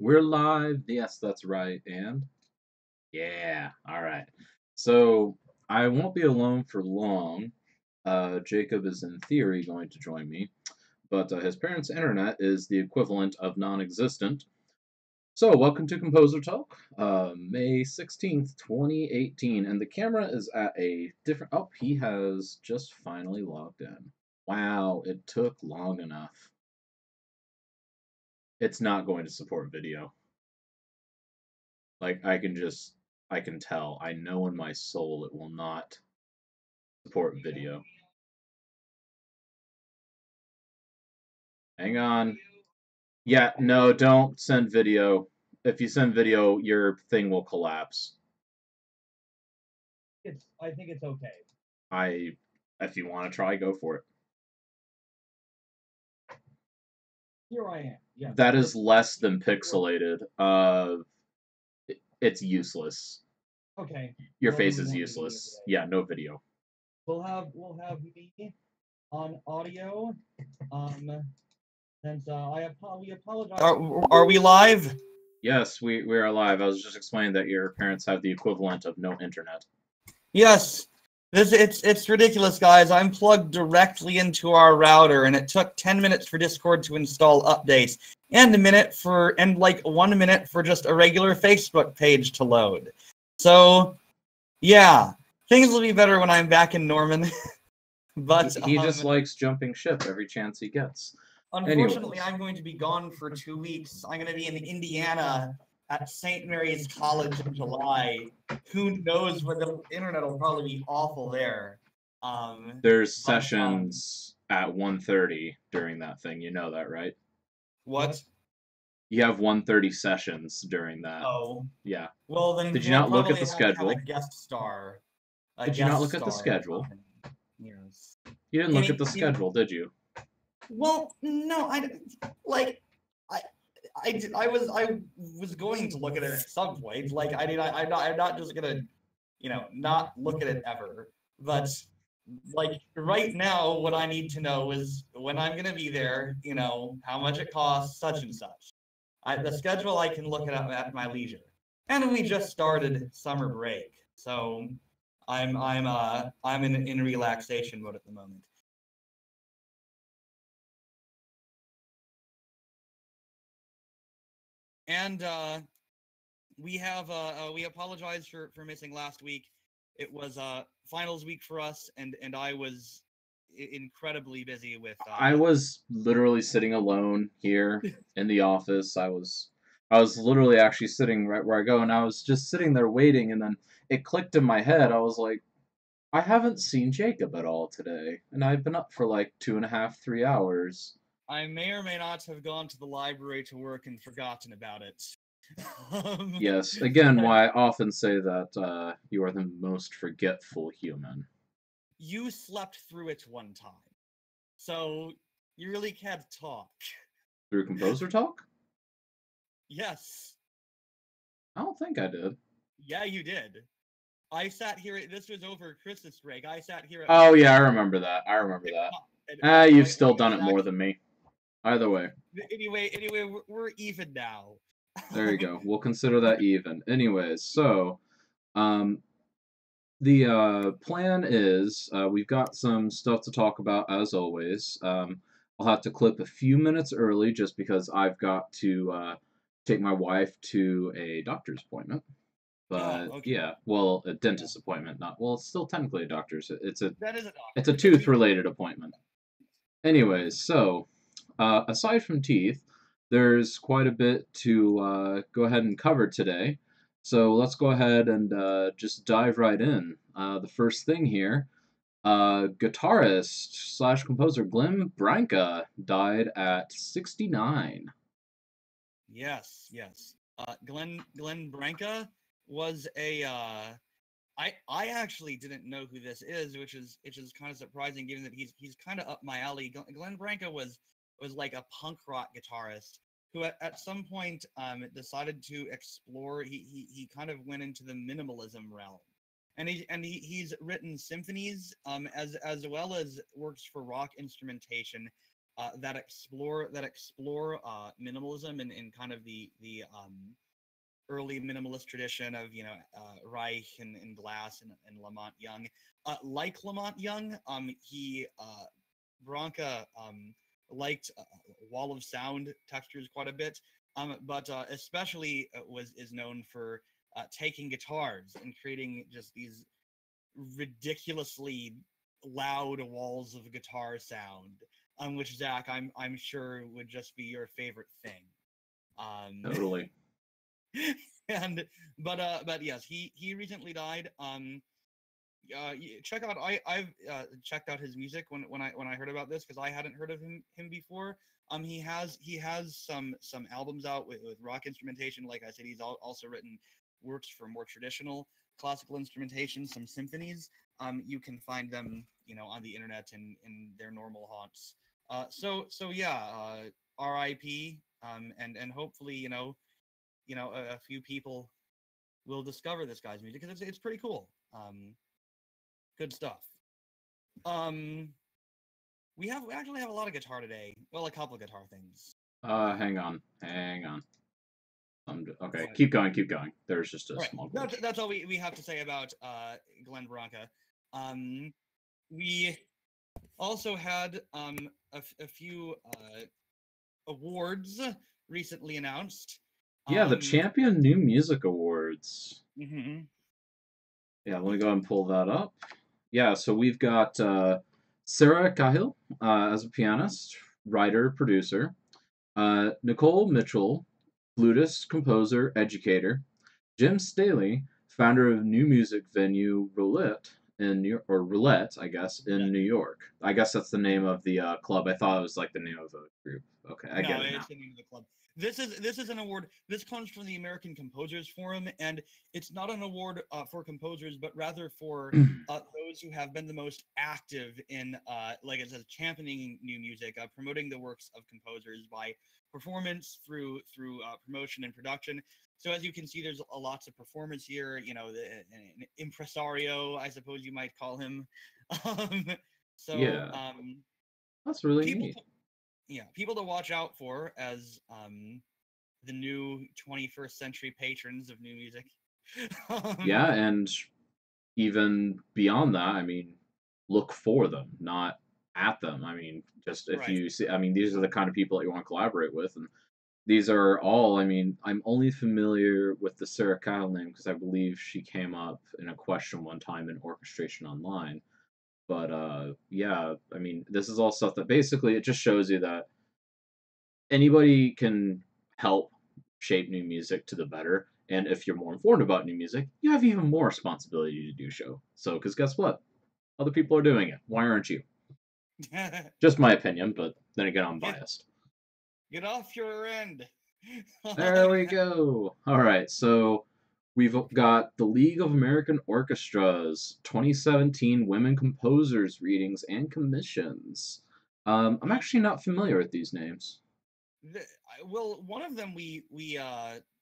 We're live. Yes, that's right. And yeah, all right. So I won't be alone for long. Jacob is in theory going to join me, but his parents' internet is the equivalent of non-existent. So welcome to Composer Talk, May 16th, 2018, and the camera is at a different. Oh, he has just finally logged in. Wow, it took long enough. It's not going to support video. Like I can tell. I know in my soul it will not support video. Hang on. Yeah, no, don't send video. If you send video, your thing will collapse. I think it's okay. I if you want to try, go for it. Here I am. Yeah. That is less than pixelated. It's useless. Okay. Your I don't face even is want video useless. today. Yeah, no video. We'll have me on audio. Since we apologize. Are we live? Yes, we are live. I was just explaining that your parents have the equivalent of no internet. Yes. It's ridiculous, guys. I'm plugged directly into our router, and it took 10 minutes for Discord to install updates, and like 1 minute for just a regular Facebook page to load. So, yeah, things will be better when I'm back in Norman. But he just likes jumping ship every chance he gets. Unfortunately, Anyways. I'm going to be gone for 2 weeks. I'm going to be in Indiana at St. Mary's College in July. Who knows where the internet will probably be awful there. There's sessions at 1:30 during that thing. You know that, right? What? You have 1:30 sessions during that. Oh. Yeah. Well, then did you not look at the have schedule? A guest star. Did you not look at the schedule? Yes. You didn't look at the schedule, did you? Well, no, I was going to look at it at some point. Like I'm not just gonna, not look at it ever. But like right now, what I need to know is when I'm gonna be there. How much it costs, such and such. The schedule I can look at my leisure. And we just started summer break, so I'm in relaxation mode at the moment. And we apologize for missing last week. It was finals week for us, and I was incredibly busy with. I was literally sitting alone here in the office. I was literally actually sitting right where I go, and I was just sitting there waiting, and then it clicked in my head. I was like, I haven't seen Jacob at all today, and I've been up for like 2.5, 3 hours. I may or may not have gone to the library to work and forgotten about it. Yes, again, why I often say that you are the most forgetful human. You slept through it one time, so you really can't talk. Through Composer Talk? Yes. I don't think I did. Yeah, you did. I sat here. This was over Christmas break. I sat here. Oh yeah, I remember that. You've still done it more than me. Either way. Anyway, we're even now. There you go. We'll consider that even. Anyways, so the plan is we've got some stuff to talk about as always. I'll have to clip a few minutes early just because I've got to take my wife to a doctor's appointment. But okay. yeah, well, a dentist appointment, not well. It's still technically a doctor's. It's a that is a doctor. It's a tooth-related appointment. Anyways, so aside from teeth, there's quite a bit to go ahead and cover today. So let's go ahead and just dive right in. The first thing here, guitarist slash composer Glenn Branca died at 69. Yes. Glenn Branca was a. I actually didn't know who this is, which is kind of surprising given that he's kind of up my alley. Glenn Branca was like a punk rock guitarist who at some point decided to explore. He kind of went into the minimalism realm, and he's written symphonies as well as works for rock instrumentation. that explore minimalism and kind of the early minimalist tradition of Reich and Glass and Lamont Young. Like Lamont Young, he Bronca liked wall of sound textures quite a bit, but especially is known for taking guitars and creating just these ridiculously loud walls of guitar sound, which Zach, I'm sure would just be your favorite thing. Totally. and but yes, he recently died. Check out I've checked out his music when I heard about this, because I hadn't heard of him before. He has some albums out with rock instrumentation. Like I said, he's also written works for more traditional classical instrumentation, some symphonies. You can find them on the internet and in their normal haunts. So yeah, R.I.P. And hopefully a few people will discover this guy's music, because it's pretty cool. Good stuff. We actually have a lot of guitar today. Well, a couple of guitar things. Hang on. Okay, keep going. There's just a Right. small glitch. That's all we have to say about Glenn Branca. We also had a few awards recently announced. Yeah, the Champion New Music Awards. Mm-hmm. Yeah, let me go ahead and pull that up. Yeah, so we've got Sarah Cahill as a pianist, writer, producer. Nicole Mitchell, flutist, composer, educator. Jim Staley, founder of new music venue Roulette in New York, or Roulette, I guess, in New York. I guess that's the name of the club. I thought it was like the name of a group. Okay, I get it now. It's the name of the club. This is an award. This comes from the American Composers Forum, and it's not an award for composers, but rather for those who have been the most active in, like it says, championing new music, promoting the works of composers by performance through promotion and production. So as you can see, there's lots of performance here. An impresario, I suppose you might call him. Yeah, that's really neat. People to watch out for as the new 21st century patrons of new music. Yeah, and even beyond that, I mean, look for them, not at them. I mean, just if you see, I mean, these are the kind of people that you want to collaborate with, and these are all, I mean, I'm only familiar with the Sarah Kyle name because I believe she came up in a question one time in Orchestration Online. But yeah, I mean, this is all stuff that basically it just shows you that anybody can help shape new music to the better. And if you're more informed about new music, you have even more responsibility to do so. Because guess what? Other people are doing it. Why aren't you? Just my opinion, but then again, I'm biased. Get off your end. There we go. All right, so we've got the League of American Orchestras 2017 Women Composers Readings and Commissions. I'm actually not familiar with these names. Well, one of them we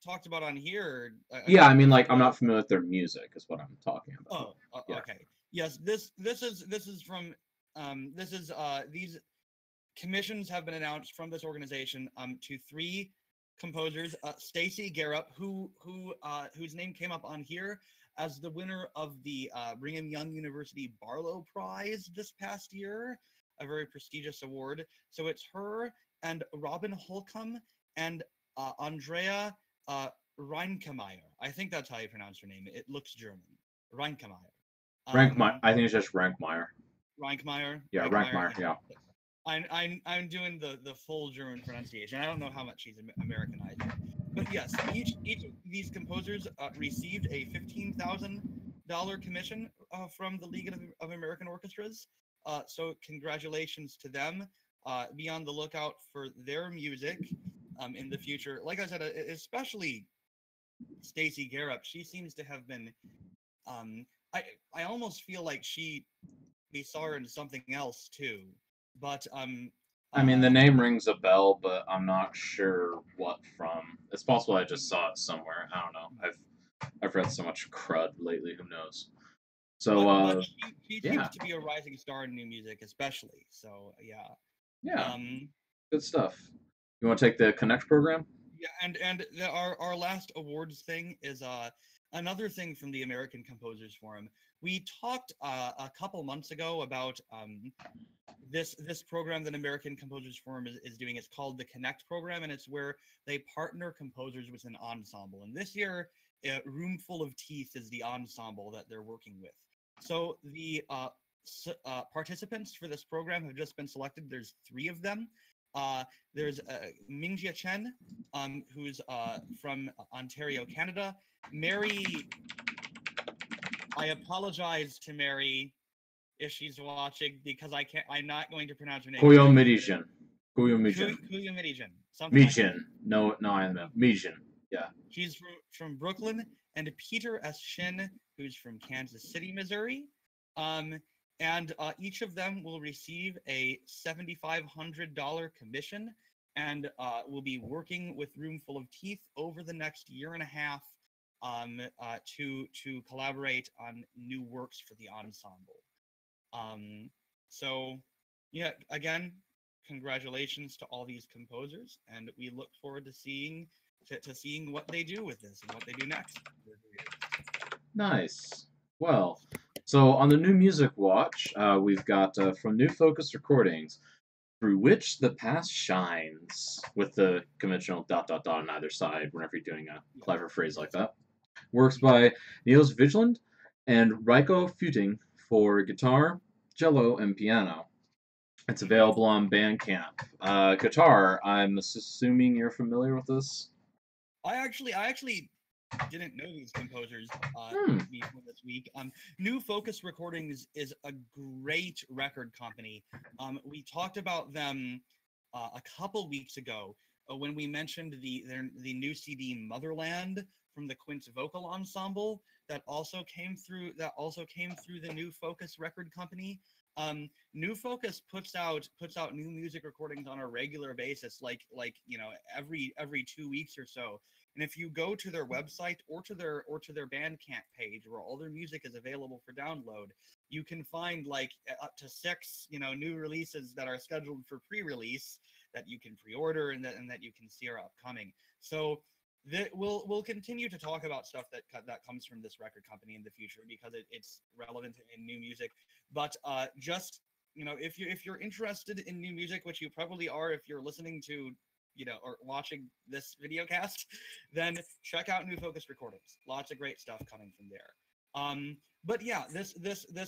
talked about on here. Yeah, I mean, like, I'm not familiar with their music, is what I'm talking about. Oh, yeah. Okay. Yes, this is from these commissions have been announced from this organization to 3 composers. Stacy Garup, whose name came up on here as the winner of the Brigham Young University Barlow Prize this past year, a very prestigious award. So it's her and Robin Holcomb and Andrea Reinkemeyer. I think that's how you pronounce her name. It looks German. Reinkemeyer. Rankmeyer. I think it's just Rankmeyer. Reinkmeyer. Yeah, Rankmeyer. Yeah. I'm doing the full German pronunciation. I don't know how much she's Americanized, but yes, each of these composers received a $15,000 commission from the League of American Orchestras. So congratulations to them. Be on the lookout for their music in the future. Like I said, especially Stacy Garup. She seems to have been. I almost feel like we saw her in something else too. But I mean, the name rings a bell, but I'm not sure what from. It's possible I just saw it somewhere. I don't know. I've read so much crud lately. Who knows? So but she seems to be a rising star in new music, especially. So yeah. Yeah, Um, good stuff. You want to take the Connect program? yeah, our last awards thing is another thing from the American Composers Forum. We talked a couple months ago about this program that American Composers Forum is doing. It's called the Connect program, and it's where they partner composers with an ensemble. And this year, Roomful of Teeth is the ensemble that they're working with. So the participants for this program have just been selected. There's 3 of them. There's Mingjia Chen, who's from Ontario, Canada. Mary, I apologize to Mary if she's watching because I can't. I'm not going to pronounce her name Kuyo correctly. Midijin. Kuyo Mijin. Kuya Midijan, something like that. Mijin. No, I am Mijin. Yeah. She's from Brooklyn, and Peter S. Shin, who's from Kansas City, Missouri. Um, and each of them will receive a $7,500 commission and will be working with Roomful of Teeth over the next year and a half to collaborate on new works for the ensemble. So, yeah, again, congratulations to all these composers, and we look forward to seeing what they do with this and what they do next. Nice. Well, so on the new music watch, we've got from New Focus Recordings, Through Which the Past Shines, with the conventional dot dot dot on either side whenever you're doing a clever phrase like that. Works by Niels Vigeland and Reiko Futing for guitar, cello, and piano. It's available on Bandcamp. Guitar, I'm assuming you're familiar with this? I actually didn't know these composers before this week. New Focus Recordings is a great record company. We talked about them a couple weeks ago when we mentioned the new CD Motherland from the Quince Vocal Ensemble that also came through the New Focus record company. New Focus puts out new music recordings on a regular basis, like every 2 weeks or so. And if you go to their website or to their Bandcamp page where all their music is available for download, you can find like up to 6 new releases that are scheduled for pre-release that you can pre-order and that you can see are upcoming. So we'll continue to talk about stuff that comes from this record company in the future because it's relevant in new music. But just if you're interested in new music, which you probably are if you're listening to or watching this video cast, then check out New Focus Recordings. Lots of great stuff coming from there. But yeah, this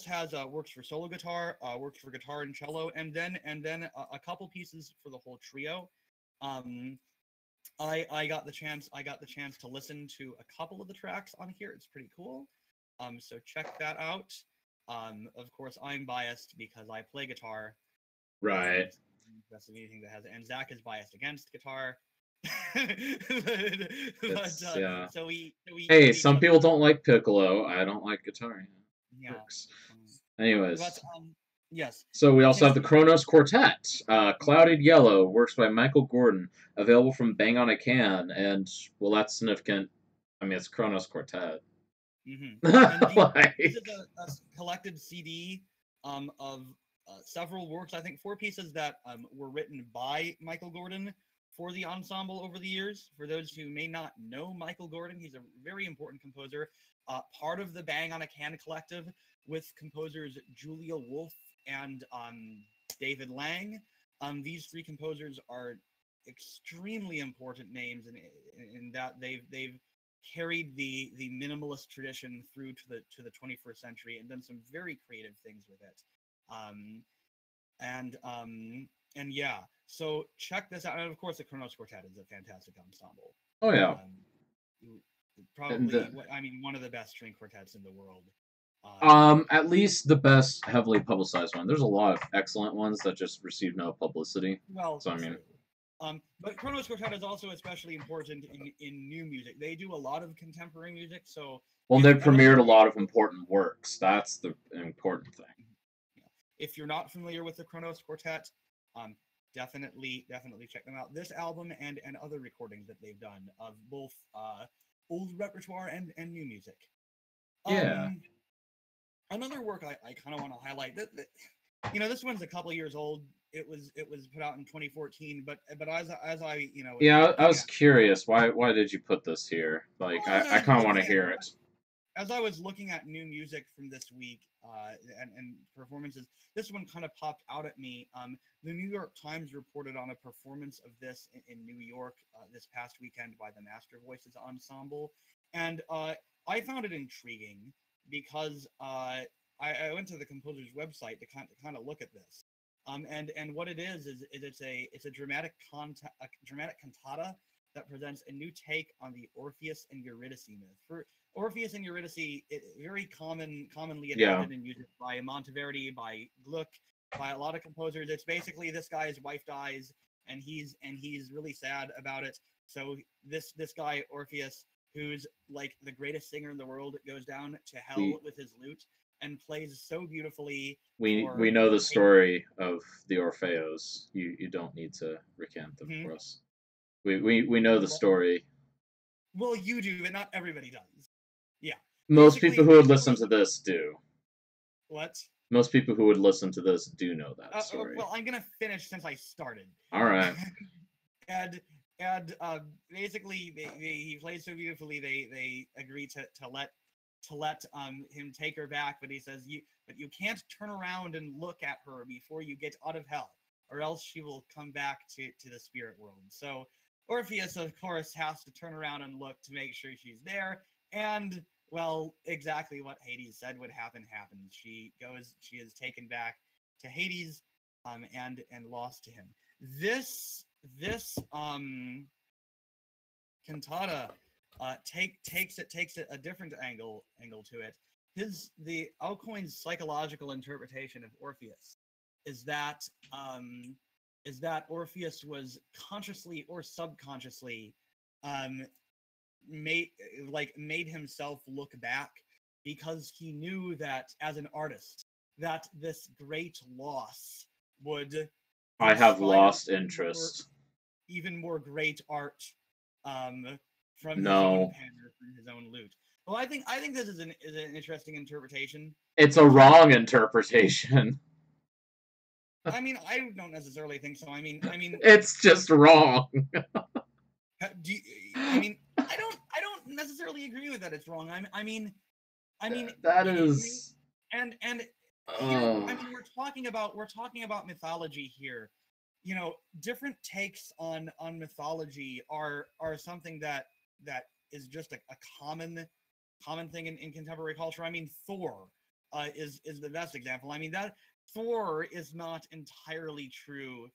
has works for solo guitar, works for guitar and cello, and then a couple pieces for the whole trio. I got the chance to listen to a couple of the tracks on here. It's pretty cool. So check that out. Of course, I'm biased because I play guitar. Right. That's anything that has it. And Zach is biased against guitar. Yeah. So Hey, some people don't like piccolo. I don't like guitar. Yeah. Anyways. But yes. So we also have the Kronos Quartet. Clouded Yellow, works by Michael Gordon, available from Bang on a Can, and well, that's significant. I mean, it's Kronos Quartet. This is a collected CD of several works. I think 4 pieces that were written by Michael Gordon for the ensemble over the years. For those who may not know Michael Gordon, he's a very important composer, part of the Bang on a Can collective with composers Julia Wolf and David Lang. These 3 composers are extremely important names in that they've carried the minimalist tradition through to the 21st century and done some very creative things with it. And yeah, so check this out. And of course, the Kronos Quartet is a fantastic ensemble. Oh yeah, probably one of the best string quartets in the world. At least the best heavily publicized one. There's a lot of excellent ones that just receive no publicity. Well, so I mean. But Kronos Quartet is also especially important in new music. They do a lot of contemporary music, so. Well, they've premiered a lot of important works. That's the important thing. If you're not familiar with the Kronos Quartet, definitely check them out. This album and other recordings that they've done of both old repertoire and new music. Yeah. Another work I kind of want to highlight that This one's a couple years old. It was put out in 2014, but as I Yeah, I looking was at curious. Why did you put this here? Like, well, as I I was kind of want looking to at hear it. as I was looking at new music from this week and performances, this one kind of popped out at me. The New York Times reported on a performance of this in New York this past weekend by the Master Voices Ensemble, and I found it intriguing because I went to the composer's website to kind of look at this. And what it is it's a dramatic cantata that presents a new take on the Orpheus and Eurydice myth. For Orpheus and Eurydice, very commonly Yeah, adapted in music by Monteverdi, by Gluck, by a lot of composers. It's basically this guy's wife dies, and he's really sad about it. So this guy Orpheus, who's like the greatest singer in the world, goes down to hell we with his lute and plays so beautifully we for know the eight. story of the Orpheos. You don't need to recant them Mhm. for us. We know the story. Well, you do, but not everybody does. Yeah, Most people basically, who would listen basically, to this do. what? Most people who would listen to this do know that story. Well, I'm gonna finish since I started. All right. and and basically, he plays so beautifully. They agree to let him take her back, but he says you can't turn around and look at her before you get out of hell, or else she will come back to the spirit world. So Orpheus, of course, has to turn around and look to make sure she's there, and well, exactly what Hades said would happen happens. She is taken back to Hades, and lost to him. This cantata takes it a different angle to it. The Alcuin's psychological interpretation of Orpheus is that um, Orpheus was consciously or subconsciously um, made himself look back because he knew that as an artist that this great loss would I have inspire lost interest. even more great art um, from his own No, pen or from his own lute. Well, I think this is an interesting interpretation it's a because wrong interpretation. I mean I don't necessarily think so. I mean It's just wrong. do you, I mean I don't necessarily agree with that. It's wrong. I mean That it, is. and here Uh, we're talking about mythology here. Different takes on mythology are something that is just a common thing in contemporary culture. I mean, Thor is the best example. I mean, that Thor is not entirely true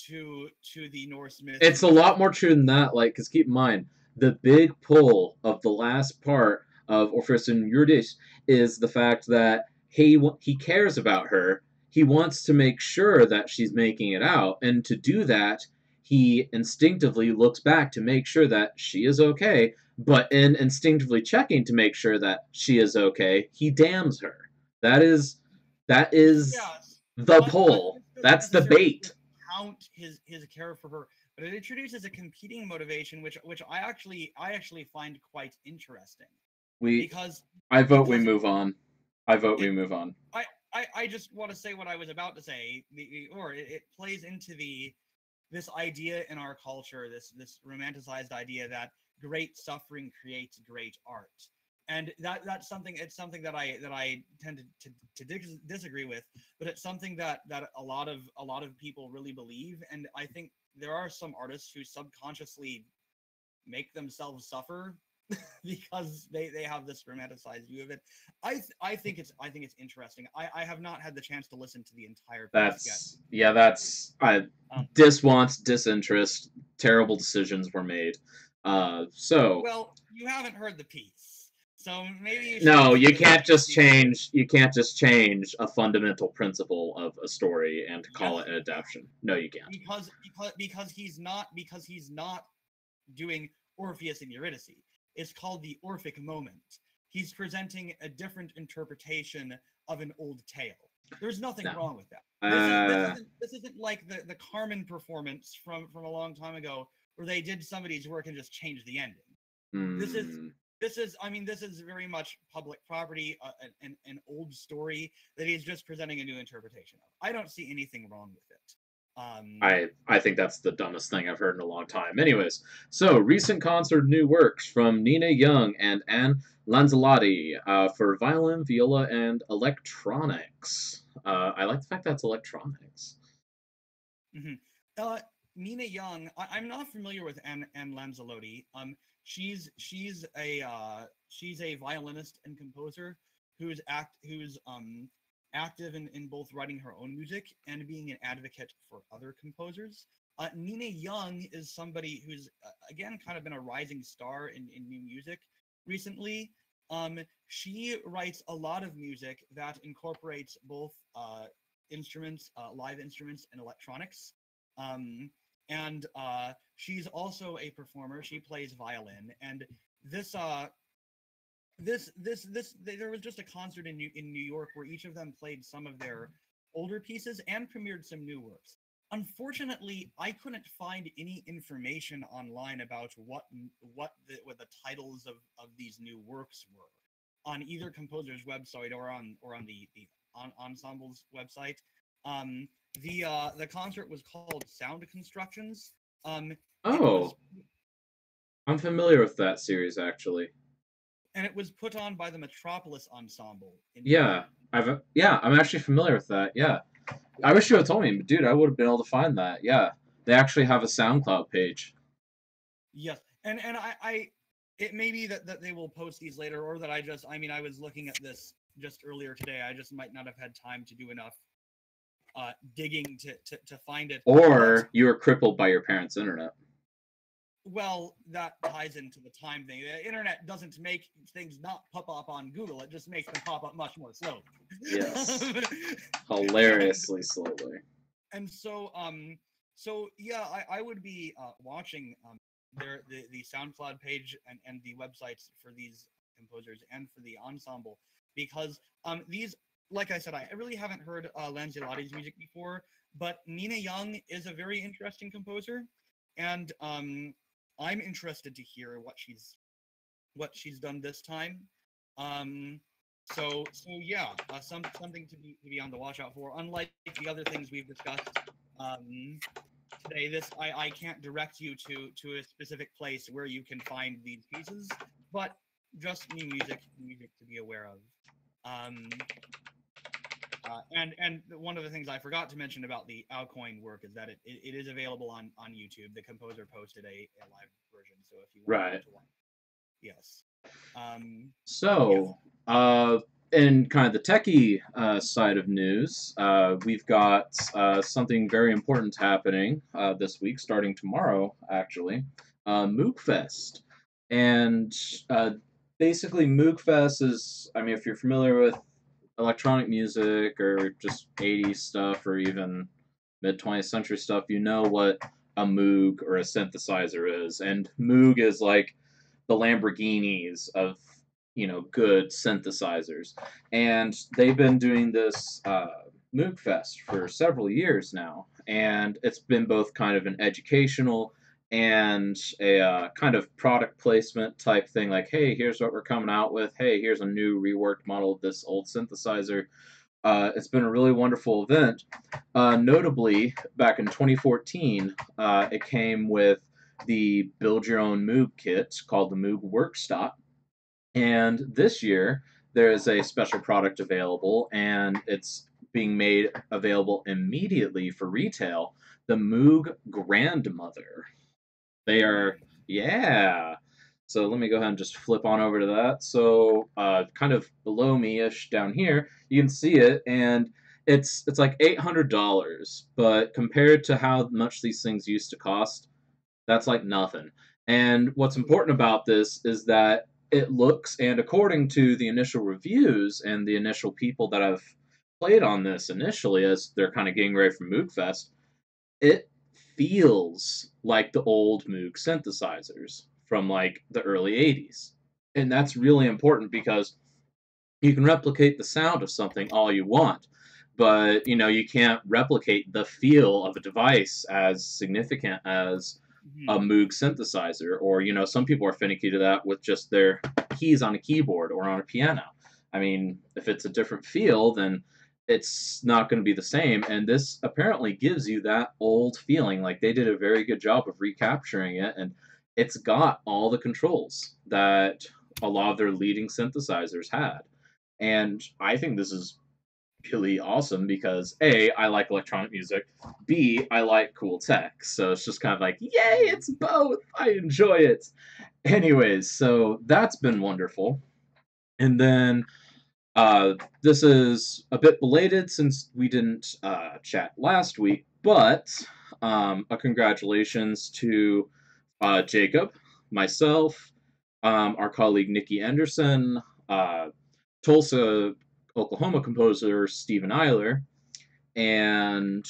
to the Norse myths it's a because lot more true than that. Like, because keep in mind, the big pull of the last part of Orpheus and Eurydice is the fact that he cares about her. He wants to make sure that she's making it out, and to do that, he instinctively looks back to make sure that she is okay. But in instinctively checking to make sure that she is okay, he damns her. That is that is yes, the but pull. this doesn't That's the necessarily bait. discount his care for her. But it introduces a competing motivation, which I actually find quite interesting We because I vote we because move on. I vote we it move on. I just want to say what I was about to say, or it plays into this idea in our culture, this romanticized idea that great suffering creates great art, and that's something. It's something that I tend to disagree with, but it's something that a lot of people really believe, and I think there are some artists who subconsciously make themselves suffer because they have this romanticized view of it. I think it's interesting. I have not had the chance to listen to the entire piece yet. That's Um, diswants, disinterest, terrible decisions were made. So well, you haven't heard the piece, so maybe you should no, listen to the piece you can't just change a fundamental principle of a story and yes, call it an you can adaptation. No, you can't. because he's not doing Orpheus and Eurydice. It's called the Orphic moment. He's presenting a different interpretation of an old tale. There's nothing No. wrong with that. Uh, This isn't like the Carmen performance from a long time ago where they did somebody's work and just changed the ending. This is hmm. this is, I mean, this is very much public property, an old story that he's just presenting a new interpretation of. I don't see anything wrong with it. I think that's the dumbest thing I've heard in a long time. Anyways, so recent concert new works from Nina Young and Anne Lanzalotti for violin, viola, and electronics. I like the fact that's electronics. hmm Nina Young, I'm not familiar with Anne Lanzalotti. She's a violinist and composer who's active in both writing her own music and being an advocate for other composers. Nina Young is somebody who's again kind of been a rising star in new music recently. She writes a lot of music that incorporates both instruments, live instruments, and electronics. And she's also a performer. She plays violin, and this there was just a concert in New York where each of them played some of their older pieces and premiered some new works. Unfortunately, I couldn't find any information online about what the titles of these new works were on either composer's website or on the ensemble's website. The concert was called Sound Constructions. Oh, I'm familiar with that series actually. And it was put on by the Metropolis Ensemble. Yeah, I'm actually familiar with that. Yeah, I wish you had told me, but dude, I would have been able to find that. Yeah, they actually have a SoundCloud page. Yes, and it may be that they will post these later, or that I was looking at this just earlier today. I just might not have had time to do enough digging to find it. Or you were crippled by your parents' internet. Well, that ties into the time thing. The internet doesn't make things not pop up on Google. It just makes them pop up much more slowly. Yes. Hilariously slowly. And so, yeah, I would be watching the SoundCloud page and the websites for these composers and for the ensemble, because these, like I said, I really haven't heard Lanzalotti's music before, but Nina Young is a very interesting composer, and I'm interested to hear what she's done this time. So yeah, something to be on the watch out for. Unlike the other things we've discussed today, I can't direct you to a specific place where you can find these pieces, but just new music to be aware of. And one of the things I forgot to mention about the Alcoin work is that it is available on YouTube. The composer posted a live version, so if you want to watch, yes. In kind of the techie side of news, we've got something very important happening this week, starting tomorrow, actually. Moogfest. And basically, Moogfest is, I mean, if you're familiar with electronic music or just 80s stuff or even mid 20th century stuff, you know what a Moog or a synthesizer is. And Moog is like the Lamborghinis of, good synthesizers. And they've been doing this Moogfest for several years now. And it's been both kind of an educational and a kind of product placement type thing, like, hey, here's what we're coming out with. Hey, here's a new reworked model of this old synthesizer. It's been a really wonderful event. Notably, back in 2014, it came with the Build Your Own Moog kit called the Moog Workstop. And this year, there is a special product available, and it's being made available immediately for retail, the Moog Grandmother. They are, yeah. So let me go ahead and just flip on over to that. So kind of below me-ish down here, you can see it, and it's like $800, but compared to how much these things used to cost, that's like nothing. And what's important about this is that it looks, and according to the initial reviews and the initial people that have played on this initially as they're kind of getting ready for Moogfest, it feels like the old Moog synthesizers from like the early 80s. And that's really important because you can replicate the sound of something all you want, but you can't replicate the feel of a device as significant as a Moog synthesizer. Or some people are finicky to that with just their keys on a keyboard or on a piano. I mean, if it's a different feel, then it's not going to be the same. And this apparently gives you that old feeling. Like they did a very good job of recapturing it, and it's got all the controls that a lot of their leading synthesizers had. And I think this is really awesome because A, I like electronic music, B, I like cool tech. So it's just kind of like, yay, it's both. I enjoy it. Anyways, so that's been wonderful. And then this is a bit belated since we didn't chat last week, but a congratulations to Jacob, myself, our colleague Nikki Anderson, Tulsa, Oklahoma composer Steven Eiler, and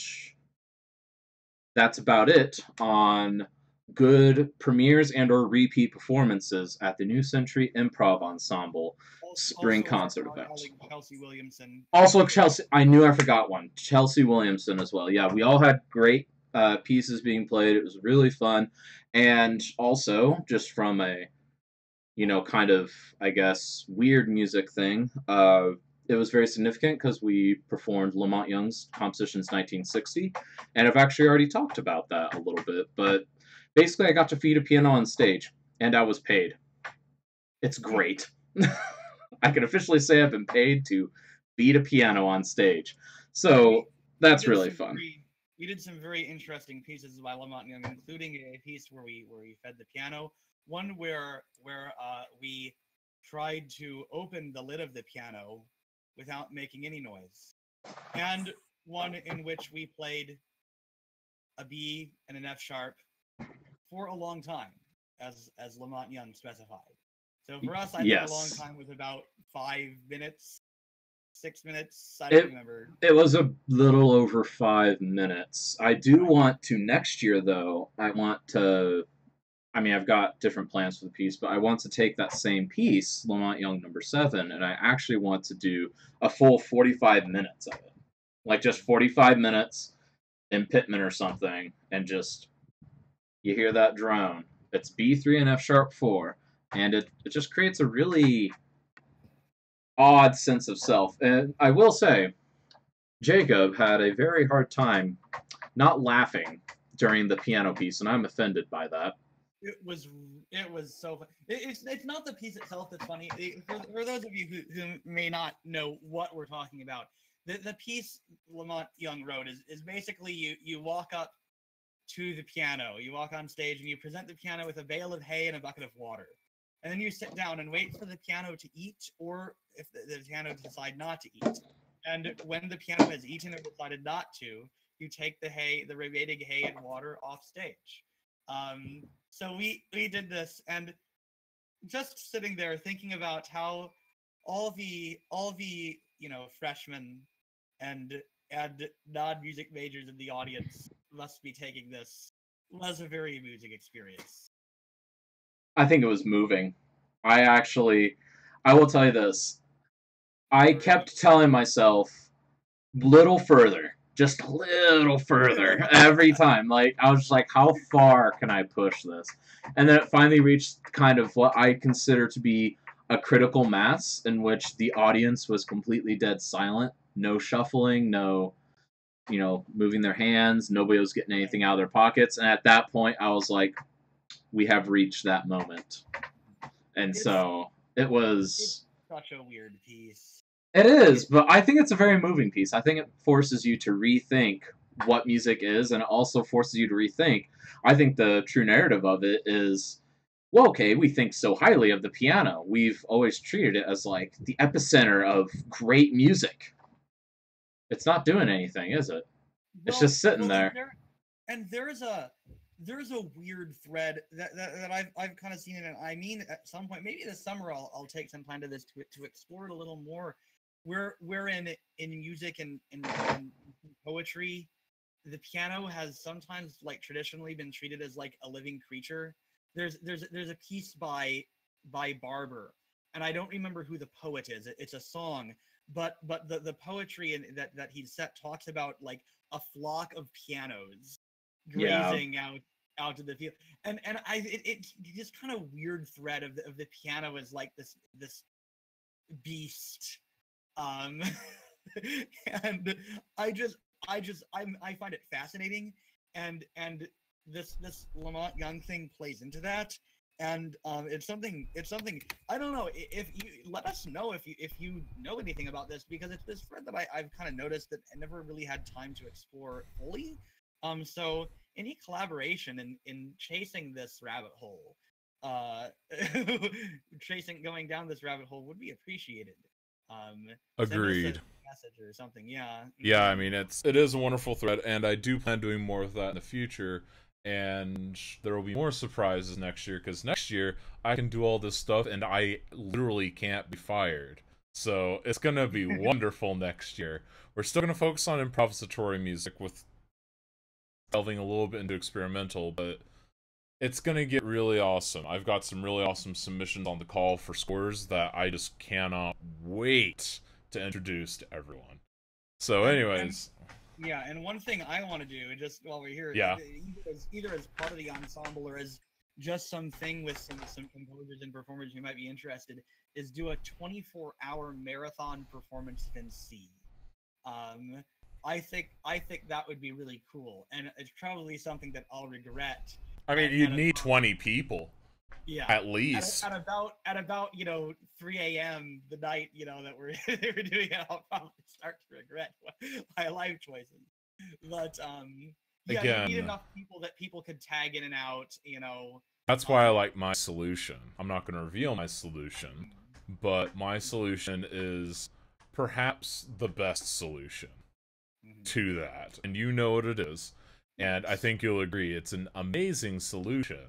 that's about it on good premieres and or repeat performances at the New Century Improv Ensemble spring Also, concert our event. colleague Chelsea Williamson. Also, Chelsea, I knew I forgot one. Chelsea Williamson as well. Yeah, we all had great pieces being played. It was really fun. And also, just from a, kind of, I guess, weird music thing, it was very significant because we performed Lamont Young's Compositions 1960. And I've actually already talked about that a little bit. But basically, I got to feed a piano on stage, and I was paid. It's great. I can officially say I've been paid to beat a piano on stage. So that's really fun. We did some very interesting pieces by Lamont Young, including a piece where we fed the piano. One where we tried to open the lid of the piano without making any noise, and one in which we played a B and an F sharp for a long time, as Lamont Young specified. So for us, I think a long time was about 5 minutes, 6 minutes. I don't remember. It was a little over 5 minutes. I do want to next year, though. I've got different plans for the piece, but I want to take that same piece, Lamont Young number 7, and I actually want to do a full 45 minutes of it. Like just 45 minutes in Pittman or something, and just, you hear that drone. It's B3 and F sharp 4. And it just creates a really odd sense of self. And I will say, Jacob had a very hard time not laughing during the piano piece, and I'm offended by that. It was so fun. It's not the piece itself that's funny. For those of you who may not know what we're talking about, the piece Lamont Young wrote is basically you walk up to the piano, you walk on stage, and you present the piano with a bale of hay and a bucket of water. And then you sit down and wait for the piano to eat, or if the piano decide not to eat. And when the piano has eaten or decided not to, you take the remaining hay and water off stage. So we did this, and just sitting there thinking about how all the freshmen and non-music majors in the audience must be taking this was a very amusing experience. I think it was moving. I will tell you this. I kept telling myself, little further, just a little further every time. Like, I was just like, how far can I push this? And then it finally reached kind of what I consider to be a critical mass in which the audience was completely dead silent. No shuffling, no, moving their hands. Nobody was getting anything out of their pockets. And at that point, I was like, we have reached that moment. And so it was such a weird piece. It is, but I think it's a very moving piece. I think it forces you to rethink what music is, and it also forces you to rethink. I think the true narrative of it is, well, okay, we think so highly of the piano. We've always treated it as like the epicenter of great music. It's not doing anything, is it? It's just sitting there. And there's a weird thread that I've kind of seen it, and I mean, at some point, maybe this summer, I'll take some time to explore it a little more. Where in music and poetry, the piano has sometimes like traditionally been treated as like a living creature. There's a piece by Barber, and I don't remember who the poet is. It's a song, but the poetry that he set talks about like a flock of pianos grazing out out to the field. And it's just kind of weird thread of the piano is like this beast. And I find it fascinating, and this Lamont Young thing plays into that. And it's something I don't know, if you let us know if you know anything about this, because it's this thread that I've kind of noticed that I never really had time to explore fully. So any collaboration in chasing this rabbit hole, going down this rabbit hole would be appreciated. Agreed. Send us a message or something. Yeah. Yeah, I mean, it is a wonderful thread, and I do plan doing more of that in the future. And there will be more surprises next year, because next year I can do all this stuff and I literally can't be fired. So it's gonna be wonderful next year. We're still gonna focus on improvisatory music with delving a little bit into experimental, but it's gonna get really awesome. I've got some really awesome submissions on the call for scores that I just cannot wait to introduce to everyone. So anyways... Yeah, and one thing I want to do, just while we're here, yeah, either as part of the ensemble or as just something with some composers and performers who might be interested, is do a 24-hour marathon performance in C. I think that would be really cool, and it's probably something that I'll regret. I mean, you'd need 20 people. Yeah, at least at about 3 a.m. the night that we're doing it, I'll probably start to regret my life choices. But yeah, again, you need enough people that people could tag in and out. That's why I like my solution. I'm not going to reveal my solution, but my solution is perhaps the best solution to that, and you know what it is. And I think you'll agree, it's an amazing solution.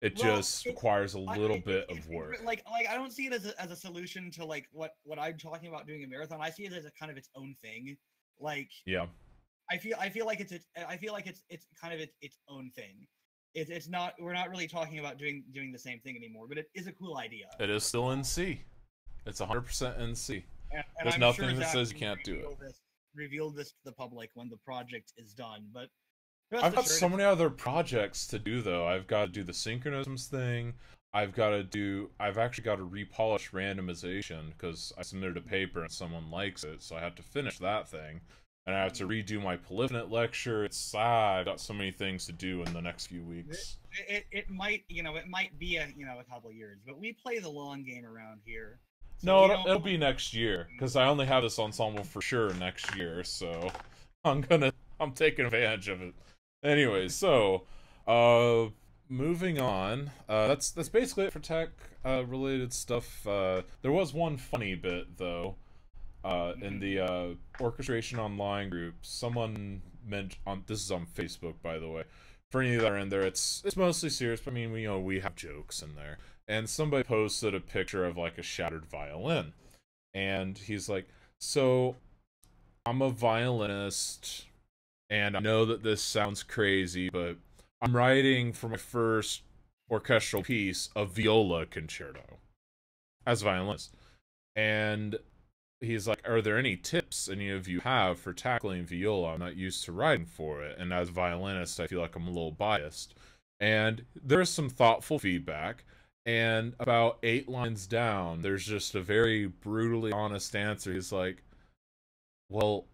It just requires a little bit of work. Like I don't see it as a solution to like what I'm talking about doing a marathon. I see it as a kind of its own thing. Like, yeah, I feel like it's kind of its own thing. It's not, we're not really talking about doing the same thing anymore, but it is a cool idea. It is still in C. It's 100% in C. And there's I'm nothing sure that says you can't do it. Reveal this to the public when the project is done, but I've got so many other projects to do, though. I've got to do the synchronisms thing. I've actually got to repolish randomization, because I submitted a paper and someone likes it, so I have to finish that thing. And I have to redo my polyphonate lecture. I've got so many things to do in the next few weeks. It might be a couple of years, but we play the long game around here. So no, it'll be next year, because I only have this ensemble for sure next year, so I'm taking advantage of it. Anyway, so moving on. That's basically it for tech related stuff. There was one funny bit though. In the Orchestration Online group, someone mentioned, this is on Facebook, by the way. For any that are in there, it's mostly serious, but I mean, we have jokes in there. And somebody posted a picture of like a shattered violin, and he's like, "So, I'm a violinist, and I know that this sounds crazy, but I'm writing for my first orchestral piece a viola concerto as a violinist." And he's like, "Are there any tips any of you have for tackling viola? I'm not used to writing for it, and as a violinist, I feel like I'm a little biased." And there's some thoughtful feedback, and about 8 lines down, there's just a very brutally honest answer. He's like, "Well,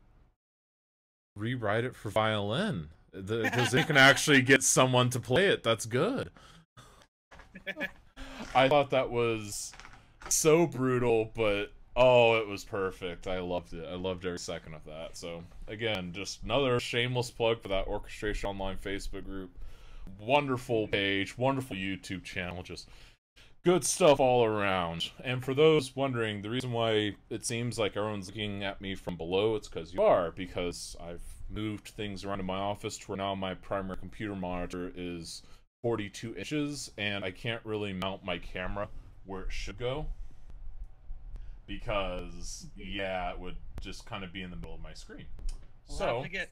rewrite it for violin, because they can actually get someone to play it that's good." I thought that was so brutal, but oh, it was perfect. I loved it. I loved every second of that. So again, just another shameless plug for that Orchestration Online Facebook group. Wonderful page, wonderful YouTube channel, just good stuff all around. And for those wondering, the reason why it seems like everyone's looking at me from below, it's because I've moved things around in my office to where now my primary computer monitor is 42 inches, and I can't really mount my camera where it should go, because yeah, it would just kind of be in the middle of my screen. We'll have to get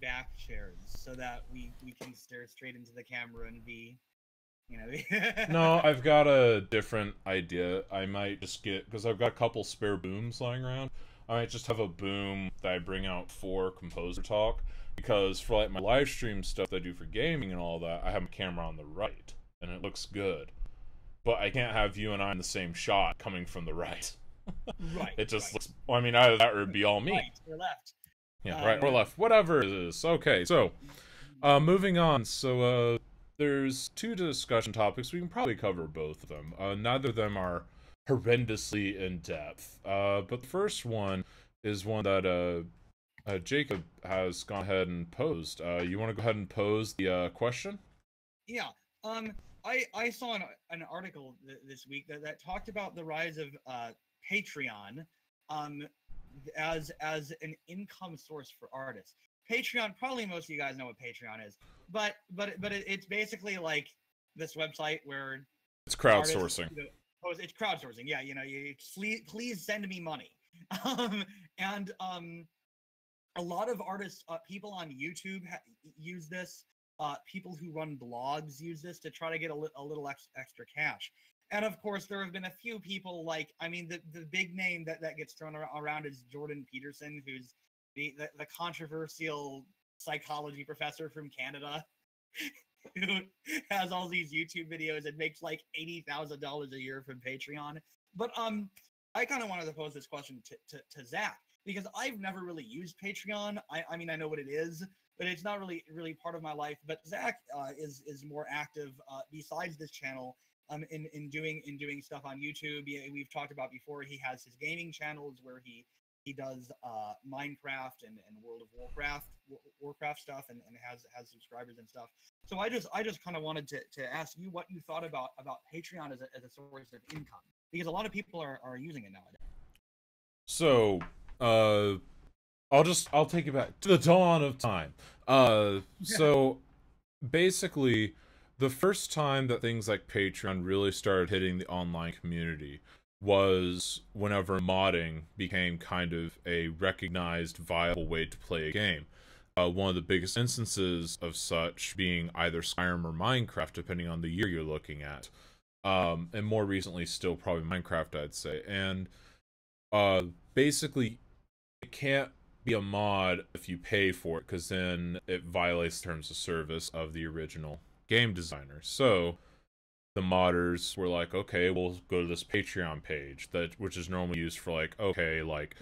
back chairs so that we can stare straight into the camera and be, No, I've got a different idea. I might just because I've got a couple spare booms lying around, I might just have a boom that I bring out for composer talk, because for like my live stream stuff that I do for gaming and all that, I have my camera on the right and it looks good. But I can't have you and I in the same shot coming from the right. Right. It just right. looks, I mean, either that or it'd be all me. Right or left. Yeah, right or left, whatever it is. Okay, so moving on. So there's two discussion topics. We can probably cover both of them. Neither of them are horrendously in depth. But the first one is one that Jacob has gone ahead and posed. You want to go ahead and pose the question? Yeah. I saw an article this week that talked about the rise of Patreon as an income source for artists. Patreon, probably most of you guys know what Patreon is, but it's basically like this website where it's crowdsourcing. It's crowdsourcing. Yeah, you please send me money. And a lot of artists, people on YouTube use this. People who run blogs use this to try to get a little extra cash. And of course, there have been a few people like, I mean, the big name that gets thrown around is Jordan Peterson, who's the controversial psychology professor from Canada, who has all these YouTube videos and makes like $80,000 a year from Patreon. But I kind of wanted to pose this question to Zach, because I've never really used Patreon. I mean, I know what it is, but it's not really part of my life. But Zach is more active besides this channel in doing stuff on YouTube. We've talked about before. He has his gaming channels where he does Minecraft and World of Warcraft stuff, and has subscribers and stuff. So I just kind of wanted to ask you what you thought about Patreon as a source of income, because a lot of people are using it nowadays. So I'll take you back to the dawn of time. So basically, the first time that things like Patreon really started hitting the online community was whenever modding became kind of a recognized, viable way to play a game. One of the biggest instances of such being either Skyrim or Minecraft, depending on the year you're looking at. And more recently, still probably Minecraft, I'd say. And basically, it can't be a mod if you pay for it, because then it violates terms of service of the original game designer. So the modders were like, okay, we'll go to this Patreon page which is normally used for like, okay, like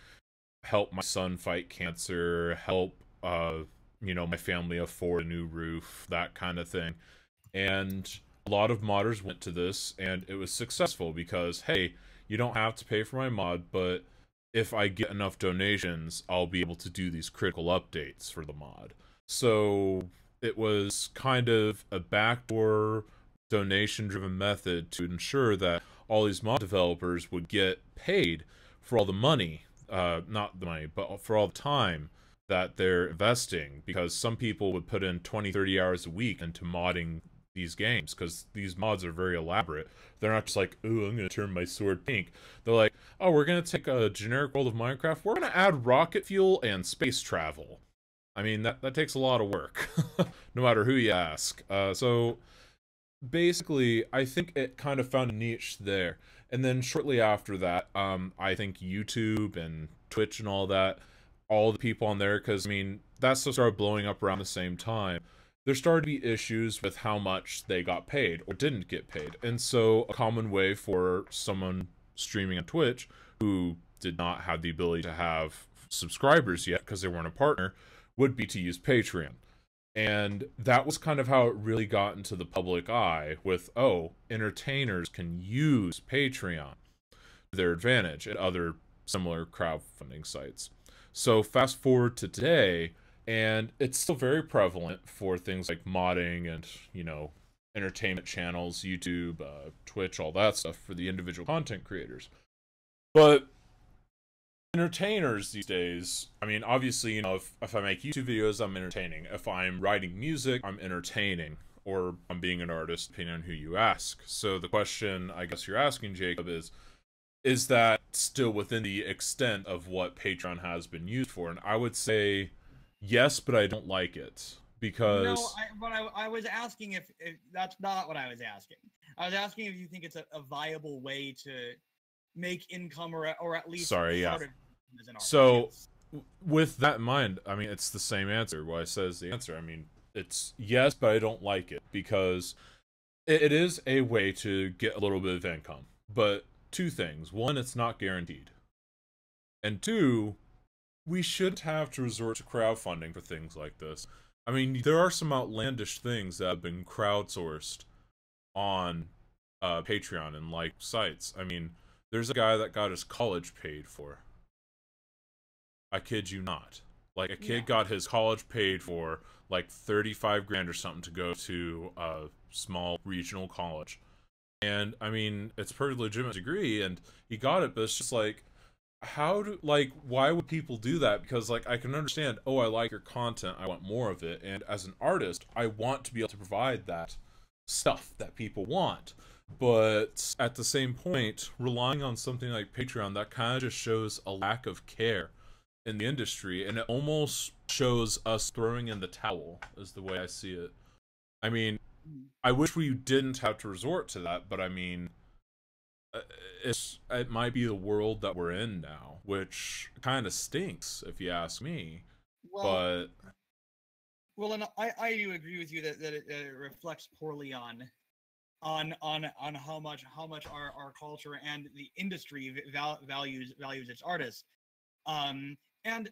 help my son fight cancer, help my family afford a new roof, that kind of thing. And a lot of modders went to this, and it was successful because, hey, you don't have to pay for my mod, but if I get enough donations, I'll be able to do these critical updates for the mod. So it was kind of a backdoor donation-driven method to ensure that all these mod developers would get paid for all the money, not the money, but for all the time that they're investing, because some people would put in 20-30 hours a week into modding these games, because these mods are very elaborate. They're not just like, oh, I'm going to turn my sword pink. They're like, oh, we're going to take a generic world of Minecraft, we're going to add rocket fuel and space travel. I mean, that takes a lot of work, no matter who you ask. So basically, I think it kind of found a niche there. And then shortly after that, I think YouTube and Twitch and all that, all the people on there, because, I mean, that stuff started blowing up around the same time. There started to be issues with how much they got paid or didn't get paid. And so a common way for someone streaming on Twitch who did not have the ability to have subscribers yet because they weren't a partner would be to use Patreon. And that was kind of how it really got into the public eye with, oh, entertainers can use Patreon to their advantage at other similar crowdfunding sites. So fast forward to today, and it's still very prevalent for things like modding and, entertainment channels, YouTube, Twitch, all that stuff for the individual content creators. But entertainers these days, I mean, obviously, if I make YouTube videos, I'm entertaining. If I'm writing music, I'm entertaining. Or I'm being an artist, depending on who you ask. So the question I guess you're asking, Jacob, is that still within the extent of what Patreon has been used for? And I would say yes, but I don't like it. Because... No, I was asking if that's not what I was asking. I was asking if you think it's a viable way to make income or at least... Sorry, yeah. As an artist. So, with that in mind, I mean, it's the same answer. What I said is the answer. I mean, it's yes, but I don't like it because it is a way to get a little bit of income. But two things: one, it's not guaranteed, and two, we shouldn't have to resort to crowdfunding for things like this. I mean, there are some outlandish things that have been crowdsourced on Patreon and like sites. I mean, there's a guy that got his college paid for. I kid you not. Like, a kid got his college paid for, like, 35 grand or something to go to a small regional college. And, I mean, it's a pretty legitimate degree, and he got it, but it's just like, why would people do that? Because, like, I can understand, oh, I like your content, I want more of it, and as an artist, I want to be able to provide that stuff that people want. But at the same point, relying on something like Patreon, that kind of just shows a lack of care in the industry, and it almost shows us throwing in the towel, is the way I see it. I mean, I wish we didn't have to resort to that, but I mean, it might be the world that we're in now, which kind of stinks, if you ask me. Well, and I do agree with you that it reflects poorly on how much our culture and the industry values its artists. And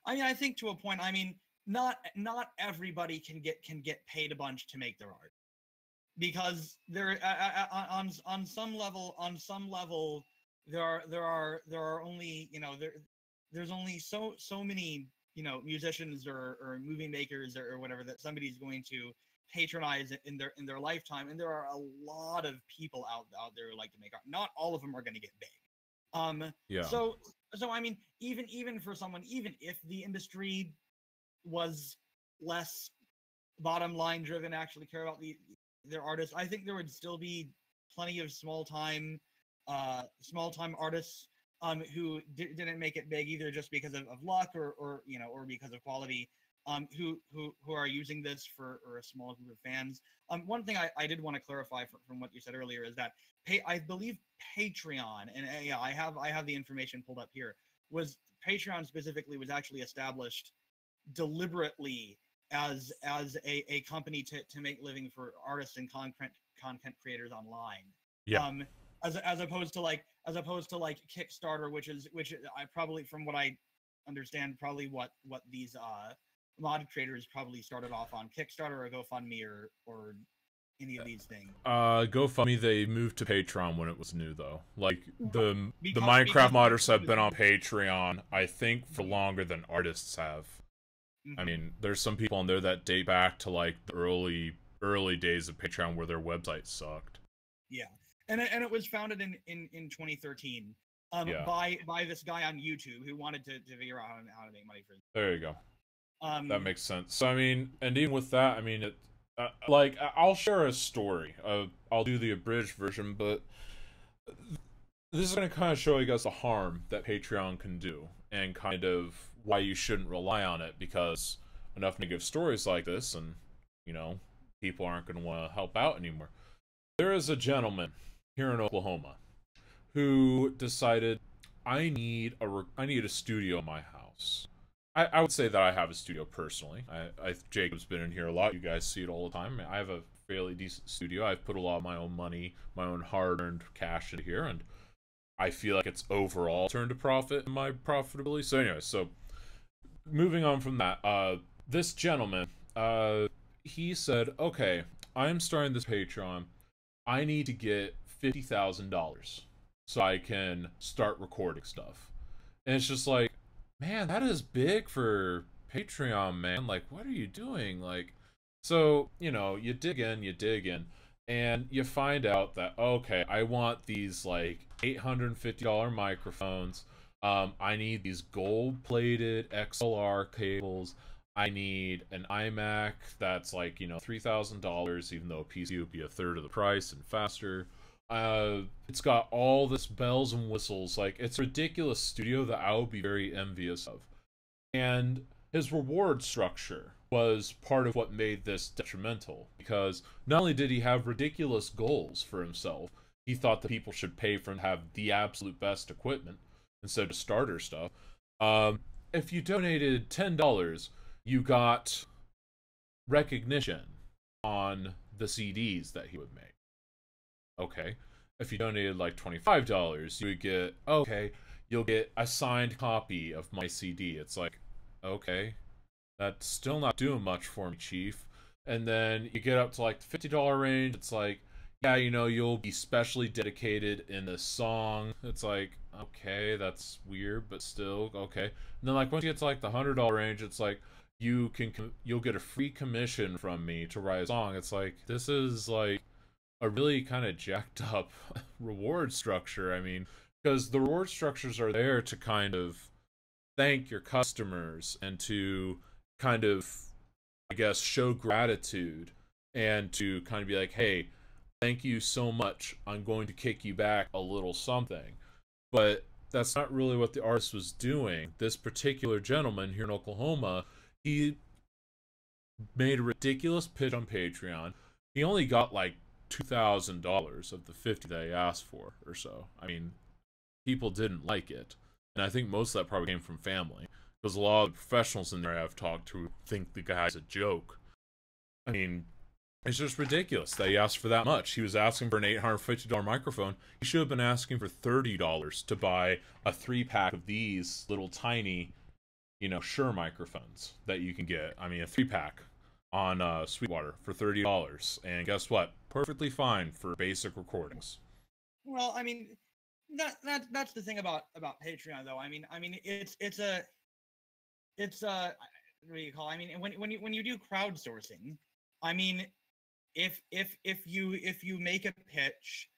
I mean, I think to a point, I mean, not everybody can get paid a bunch to make their art, because there on some level there are only, you know, there's only so many, you know, musicians or movie makers or whatever that somebody's going to patronize in their lifetime, and there are a lot of people out there who like to make art. Not all of them are going to get big. Yeah. So I mean, even for someone, even if the industry was less bottom line driven, actually care about their artists, I think there would still be plenty of small time artists who didn't make it big either just because of luck or you know, or because of quality, who are using this for a small group of fans. One thing I did want to clarify from what you said earlier is that I believe Patreon, and yeah, I have the information pulled up here, was Patreon specifically was actually established deliberately as a company to make living for artists and content creators online. Yeah. As opposed to like Kickstarter, which I probably, from what I understand, probably what these mod creators probably started off on Kickstarter or GoFundMe or any of these things. GoFundMe, they moved to Patreon when it was new, though. Like, the Minecraft modders have been on Patreon, I think, for longer than artists have. I mean, there's some people on there that date back to, like, the early days of Patreon where their website sucked. Yeah. And it was founded in 2013 by this guy on YouTube who wanted to figure out how to make money for it. There you go. That makes sense. So, I mean, and even with that, I mean, like, I'll share a story. I'll do the abridged version, but this is going to kind of show you guys the harm that Patreon can do, and kind of why you shouldn't rely on it, because enough negative stories like this, and, you know, people aren't going to want to help out anymore. There is a gentleman here in Oklahoma who decided, I need a studio in my house. I would say that I have a studio personally. Jacob's been in here a lot. You guys see it all the time. I have a fairly decent studio. I've put a lot of my own money, my own hard-earned cash into here, and I feel like it's overall turned a profit in my profitability. So anyway, so moving on from that, this gentleman, he said, okay, I'm starting this Patreon. I need to get $50,000 so I can start recording stuff. And it's just like, man, that is big for Patreon, man. Like, what are you doing? Like, so, you know, you dig in, and you find out that, okay, I want these, like, $850 microphones. I need these gold-plated XLR cables. I need an iMac that's, like, you know, $3,000, even though a PC would be a third of the price and faster. It's got all this bells and whistles. Like, it's a ridiculous studio that I would be very envious of. And his reward structure was part of what made this detrimental, because not only did he have ridiculous goals for himself, he thought that people should pay for him to have the absolute best equipment instead of starter stuff, If you donated $10, you got recognition on the CDs that he would make. Okay. If you donated like $25, you would get, okay, you'll get a signed copy of my CD. It's like, okay, that's still not doing much for me, Chief. And then you get up to like the $50 range. It's like, yeah, you'll be specially dedicated in this song. It's like, okay, that's weird, but still okay. And then like once you get to like the $100 range, it's like you'll get a free commission from me to write a song. It's like, this is like a really kind of jacked up reward structure. I mean, because the reward structures are there to kind of thank your customers and to kind of, I guess, show gratitude and to kind of be like, hey, thank you so much. I'm going to kick you back a little something. But that's not really what the artist was doing. This particular gentleman here in Oklahoma, he made a ridiculous pitch on Patreon. He only got like $2,000 of the $50 that he asked for or so. I mean, people didn't like it. And I think most of that probably came from family. Because a lot of the professionals in there I've talked to think the guy's a joke. I mean, it's just ridiculous that he asked for that much. He was asking for an $850 microphone. He should have been asking for $30 to buy a 3-pack of these little tiny, Shure microphones that you can get. I mean, a 3-pack on Sweetwater for $30. And guess what? Perfectly fine for basic recordings. Well, I mean, that's the thing about Patreon, though. I mean, it's what do you call it? I mean, when you do crowdsourcing, I mean, if you make a pitch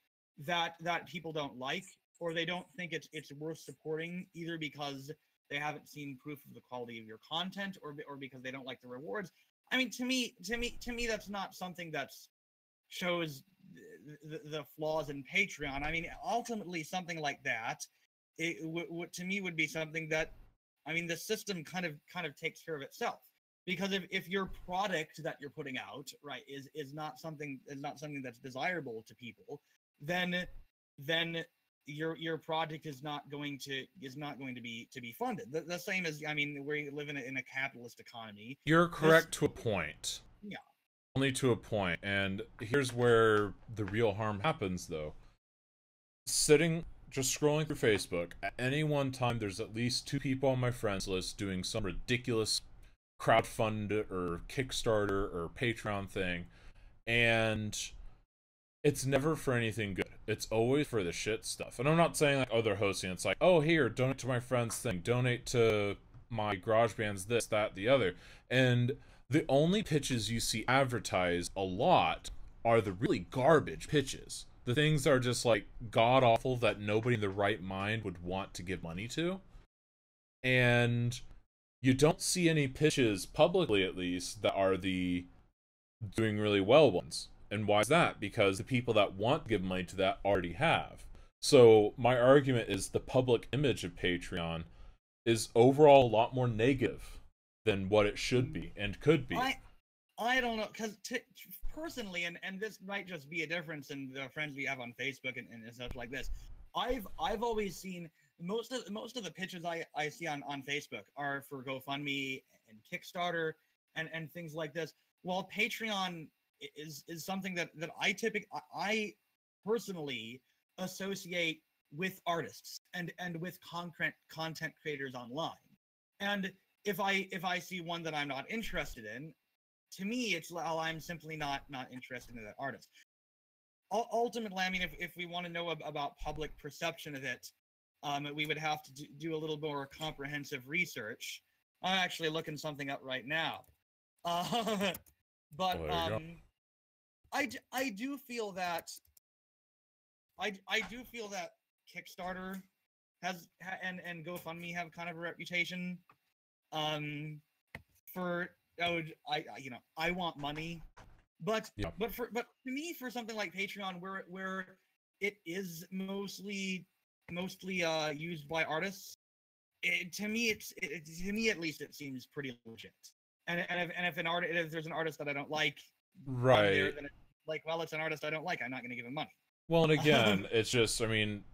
that people don't like, or they don't think it's worth supporting, either because they haven't seen proof of the quality of your content, or because they don't like the rewards. I mean, to me, that's not something that shows the flaws in Patreon. I mean, ultimately, something like that, to me would be something that, I mean, the system kind of takes care of itself. Because if your product that you're putting out, right, is not something that's desirable to people, then your project is not going to be funded. The same as, I mean, we live in a capitalist economy. You're correct to a point. Yeah. Only to a point. And here's where the real harm happens, though. Just scrolling through Facebook, at any one time, there's at least 2 people on my friends list doing some ridiculous crowdfund or Kickstarter or Patreon thing, and it's never for anything good. It's always for the shit stuff. And I'm not saying like, oh, they're hosting. It's like, oh, here, donate to my friend's thing, donate to my GarageBand's this, that, the other. And the only pitches you see advertised a lot are the really garbage pitches. The things are just like god awful that nobody in their right mind would want to give money to. And you don't see any pitches, publicly at least, that are the doing really well ones. And why is that? Because the people that want to give money to that already have. So my argument is the public image of Patreon is overall a lot more negative than what it should be and could be. I don't know, because personally, and this might just be a difference in the friends we have on Facebook and stuff like this. I've always seen most of the pitches I see on Facebook are for GoFundMe and Kickstarter and things like this. While Patreon is something that I personally associate with artists and with content creators online. And if I see one that I'm not interested in, to me, it's, well, I'm simply not interested in that artist. Ultimately, I mean, if we want to know about public perception of it, we would have to do a little more comprehensive research. I'm actually looking something up right now. But I do feel that Kickstarter has and GoFundMe have kind of a reputation for I want money, but to me, for something like Patreon, where it is mostly used by artists, to me at least it seems pretty legit. And if there's an artist that I don't like, right, then it's like, well, it's an artist I don't like, I'm not going to give him money. Well, and again, it's just, I mean,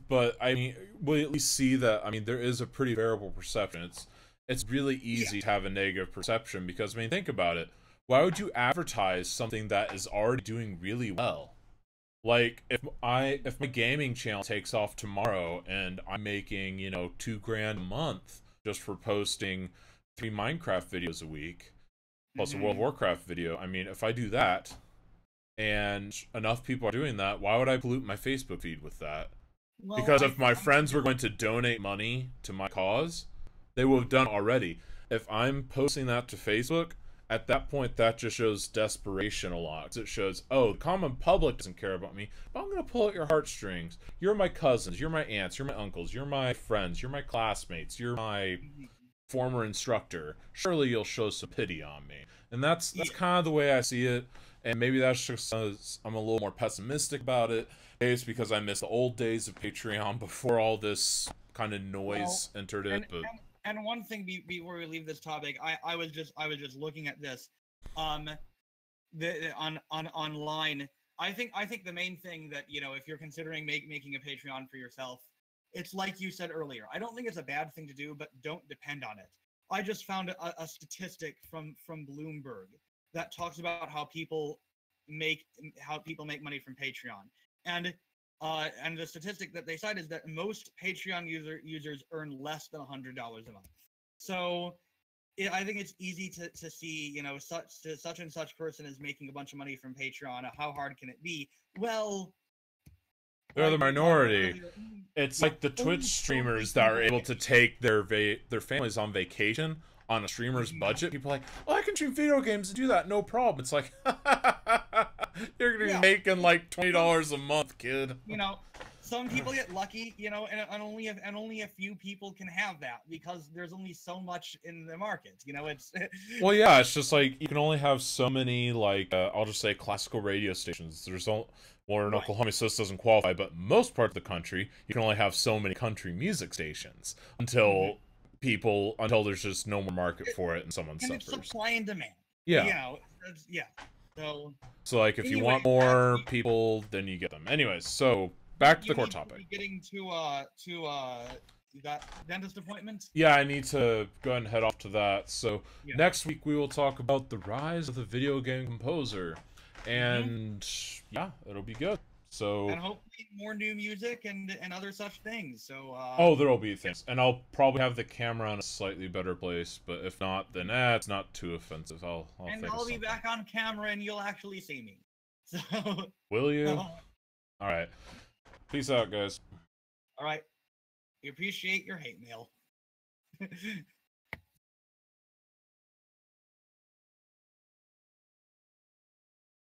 but I mean, we at least see that. I mean, there is a pretty variable perception. It's really easy to have a negative perception because I mean, think about it. Why would you advertise something that is already doing really well? Like if my gaming channel takes off tomorrow and I'm making, you know, $2,000 a month just for posting 3 Minecraft videos a week plus a World of Warcraft video. I mean, if I do that and enough people are doing that, why would I pollute my Facebook feed with that? Well, Because if my friends were going to donate money to my cause, they would have done it already. If I'm posting that to Facebook, at that point, that just shows desperation a lot. 'Cause it shows, oh, the common public doesn't care about me, but I'm going to pull at your heartstrings. You're my cousins, you're my aunts, you're my uncles, you're my friends, you're my classmates, you're my former instructor. Surely you'll show some pity on me. And that's kind of the way I see it. And maybe that's just because I'm a little more pessimistic about it. Maybe it's because I miss the old days of Patreon before all this kind of noise entered it. And one thing before we leave this topic, I was just looking at this, online. I think the main thing that, you know, if you're considering making a Patreon for yourself, it's like you said earlier. I don't think it's a bad thing to do, but don't depend on it. I just found a statistic from Bloomberg that talks about how people make money from Patreon, and the statistic that they cite is that most Patreon users earn less than $100 a month. So I think it's easy to see, you know, such and such person is making a bunch of money from Patreon. How hard can it be? Well, they're the minority. It's like the Twitch streamers that are able to take their families on vacation on a streamer's budget. People are like, oh, I can stream video games and do that, no problem. It's like, you're gonna be making like $20 a month, kid. You know, some people get lucky, you know, and only a few people can have that because there's only so much in the market. You know, it's well, yeah, it's just like you can only have so many, like I'll just say classical radio stations. There's all. Well, in Oklahoma, so this doesn't qualify, but most part of the country, you can only have so many country music stations until there's just no more market for it and someone suffers. It's supply and demand. Yeah. You know, yeah. So like, if you want more people, then you get them. Anyways, so back to the core topic. Getting to that dentist appointment. Yeah, I need to go ahead and head off to that. So next week we will talk about the rise of the video game composer. And yeah, it'll be good. So and hopefully more new music and other such things. So oh, there'll be things, and I'll probably have the camera in a slightly better place. But if not, then it's not too offensive. I'll be back on camera, and you'll actually see me. So will you? All right. Peace out, guys. All right. We appreciate your hate mail.